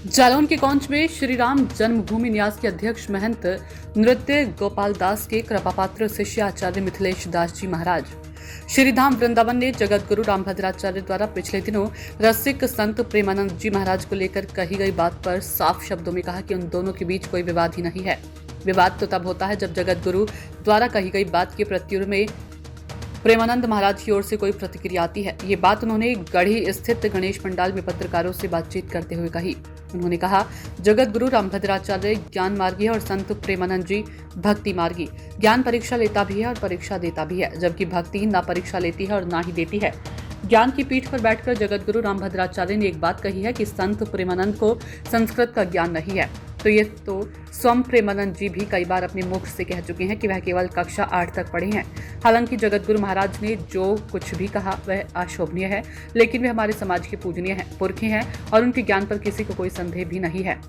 जालौन के कौंच में श्री राम जन्मभूमि न्यास के अध्यक्ष महंत नृत्य गोपाल दास के कृपापात्र शिष्य आचार्य मिथिलेश दास जी महाराज श्री धाम वृंदावन ने जगत गुरु रामभद्राचार्य द्वारा पिछले दिनों रसिक संत प्रेमानंद जी महाराज को लेकर कही गई बात पर साफ शब्दों में कहा कि उन दोनों के बीच कोई विवाद ही नहीं है। विवाद तो तब होता है जब जगत गुरु द्वारा कही गई बात के प्रत्युत्तर में प्रेमानंद महाराज की ओर से कोई प्रतिक्रिया आती है। ये बात उन्होंने गढ़ी स्थित गणेश पंडाल में पत्रकारों से बातचीत करते हुए कही। उन्होंने कहा, जगत गुरु रामभद्राचार्य ज्ञान मार्गी है और संत प्रेमानंद जी भक्ति मार्गी। ज्ञान परीक्षा लेता भी है और परीक्षा देता भी है, जबकि भक्ति ना परीक्षा लेती है और ना ही देती है। ज्ञान की पीठ पर बैठकर जगत गुरु रामभद्राचार्य ने एक बात कही है कि संत प्रेमानंद को संस्कृत का ज्ञान नहीं है, तो ये तो स्वयं प्रेमानंद जी भी कई बार अपने मुख से कह चुके हैं कि वह केवल कक्षा 8 तक पढ़े हैं। हालांकि जगत गुरु महाराज ने जो कुछ भी कहा वह अशोभनीय है, लेकिन वे हमारे समाज के पूजनीय हैं, पुरखे हैं और उनके ज्ञान पर किसी को कोई संदेह भी नहीं है।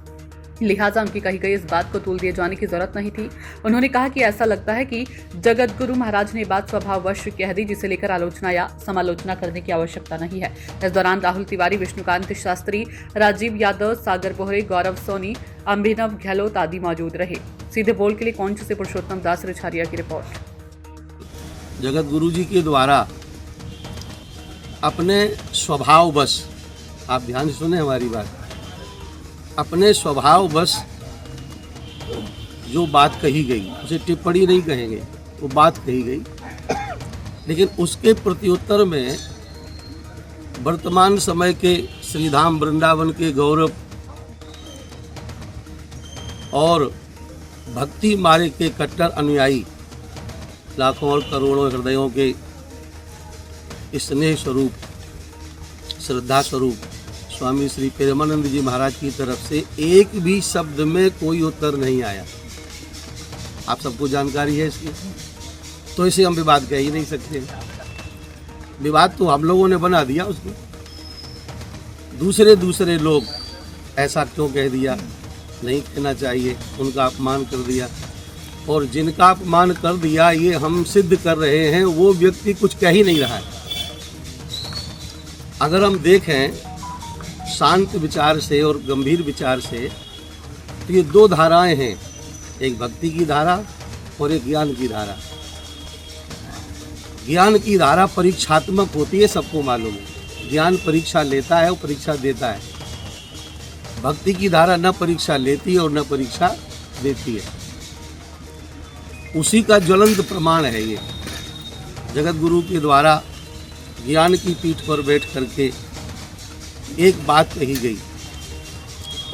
लिहाजा उनकी कही गई इस बात को तूल दिए जाने की जरूरत नहीं थी। उन्होंने कहा कि ऐसा लगता है कि जगत गुरु महाराज ने बात स्वभाववश कह दी, जिसे लेकर आलोचना या समालोचना करने की आवश्यकता नहीं है। इस दौरान राहुल तिवारी, विष्णुकांत शास्त्री, राजीव यादव, सागर बोहरे, गौरव सोनी, अभिनव गहलोत आदि मौजूद रहे। सीधे बोल के लिए कौंच से पुरुषोत्तम दास रिछारिया की रिपोर्ट। जगत गुरु जी के द्वारा अपने स्वभाववश, आप ध्यान से सुने हमारी बात, अपने स्वभाववश जो बात कही गई उसे टिप्पणी नहीं कहेंगे, वो बात कही गई, लेकिन उसके प्रत्युत्तर में वर्तमान समय के श्रीधाम वृंदावन के गौरव और भक्ति मार्ग के कट्टर अनुयायी लाखों और करोड़ों हृदयों के स्नेह स्वरूप, श्रद्धा स्वरूप स्वामी श्री प्रेमानंद जी महाराज की तरफ से एक भी शब्द में कोई उत्तर नहीं आया। आप सबको जानकारी है इसकी, तो इसे हम विवाद कह ही नहीं सकते। विवाद तो हम लोगों ने बना दिया उसको। दूसरे लोग ऐसा क्यों कह दिया, नहीं कहना चाहिए, उनका अपमान कर दिया, और जिनका अपमान कर दिया ये हम सिद्ध कर रहे हैं, वो व्यक्ति कुछ कह ही नहीं रहा है। अगर हम देखें शांत विचार से और गंभीर विचार से, तो ये दो धाराएं हैं, एक भक्ति की धारा और एक ज्ञान की धारा। ज्ञान की धारा परीक्षात्मक होती है, सबको मालूम है। ज्ञान परीक्षा लेता है और परीक्षा देता है। भक्ति की धारा न परीक्षा लेती है और न परीक्षा देती है। उसी का ज्वलंत प्रमाण है ये। जगत गुरु के द्वारा ज्ञान की पीठ पर बैठ करके एक बात कही गई।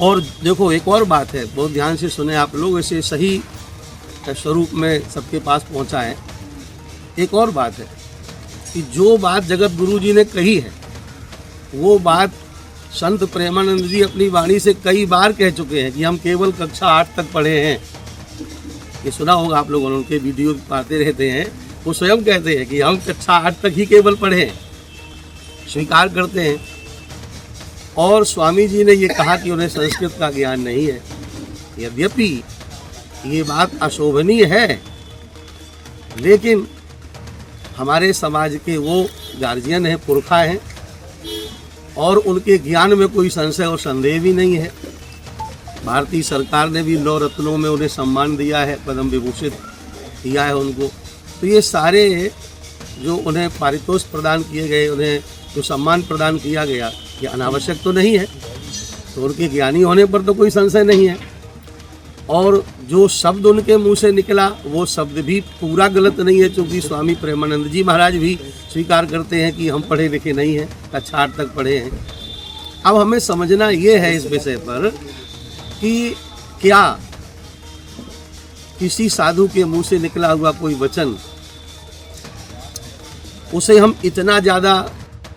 और देखो एक और बात है, बहुत ध्यान से सुने आप लोग, इसे सही स्वरूप में सबके पास पहुंचा है। एक और बात है कि जो बात जगत गुरु जी ने कही है, वो बात संत प्रेमानंद जी अपनी वाणी से कई बार कह चुके हैं कि हम केवल कक्षा 8 तक पढ़े हैं। ये सुना होगा आप लोगों ने, उनके वीडियो पाते रहते हैं। वो स्वयं कहते हैं कि हम कक्षा 8 तक ही केवल पढ़े हैं, स्वीकार करते हैं। और स्वामी जी ने ये कहा कि उन्हें संस्कृत का ज्ञान नहीं है। यद्यपि ये बात अशोभनीय है, लेकिन हमारे समाज के वो गार्जियन हैं, पुरखा हैं, और उनके ज्ञान में कोई संशय और संदेह भी नहीं है। भारतीय सरकार ने भी 9 रत्नों में उन्हें सम्मान दिया है, पद्म विभूषित किया है उनको। तो ये सारे जो उन्हें पारितोषिक प्रदान किए गए, उन्हें जो सम्मान प्रदान किया गया, ये अनावश्यक तो नहीं है। तो उनके ज्ञानी होने पर तो कोई संशय नहीं है। और जो शब्द उनके मुंह से निकला वो शब्द भी पूरा गलत नहीं है, क्योंकि स्वामी प्रेमानंद जी महाराज भी स्वीकार करते हैं कि हम पढ़े लिखे नहीं हैं, कक्षा 8 तक पढ़े हैं। अब हमें समझना ये है इस विषय पर कि क्या किसी साधु के मुंह से निकला हुआ कोई वचन, उसे हम इतना ज़्यादा